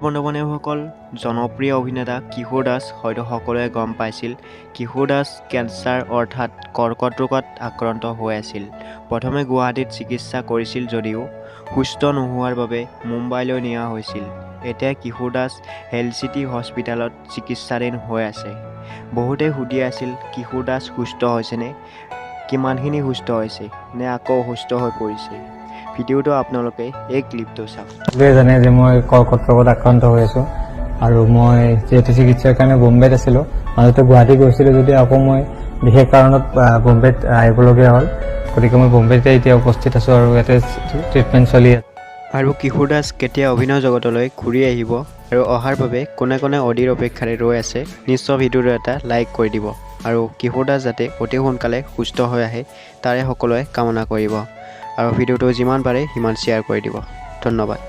বন্ধু-বান্ধৱীসকল, জনপ্ৰিয় অভিনেতা কিশোৰ দাস হয়তো সকলোৱে গম পাইছিল। কিশোৰ দাস কেঞ্চাৰ অৰ্থাৎ কৰ্কট ৰোগত আক্ৰান্ত হৈ আছিল। প্ৰথমে গুৱাহাটীত চিকিৎসা কৰিছিল যদিও সুস্থ নোহোৱাৰ বাবে মুম্বাইলৈ নিয়া হৈছিল। এতিয়া কিশোৰ দাস হেল্থ চিটি হস্পিটেলত চিকিৎসাধীন হৈ আছে। বহুতে সুধি আছিল কিশোৰ দাস সুস্থ হৈছেনে, কিমানখিনি সুস্থ হৈছে, নে আকৌ অসুস্থ হৈ পৰিছে। ভিডিঅ'টো আপোনালোকে এই ক্লিপটো চাওক। সকলোৱে জানে যে মই কৰ্কট ৰোগত আক্ৰান্ত হৈ আছোঁ আৰু মই যিহেতু চিকিৎসাৰ কাৰণে বোম্বেত আছিলোঁ, মাজতে গুৱাহাটী গৈছিলোঁ যদিও আকৌ মই বিশেষ কাৰণত বোম্বেত আহিবলগীয়া হ'ল। গতিকে মই বোম্বেতে এতিয়া উপস্থিত আছোঁ আৰু ইয়াতে ট্ৰিটমেণ্ট চলি আছে। আৰু কিশোৰ দাস কেতিয়া অভিনয় জগতলৈ ঘূৰি আহিব আৰু অহাৰ বাবে কোনে কোনে অধীৰ অপেক্ষাৰে ৰৈ আছে, নিশ্চয় ভিডিঅ'টো এটা লাইক কৰি দিব আৰু কিশোৰ দাস যাতে অতি সোনকালে সুস্থ হৈ আহে তাৰে সকলোৱে কামনা কৰিব আৰু ভিডিঅ'টো যিমান পাৰে সিমান শ্বেয়াৰ কৰি দিব। ধন্যবাদ।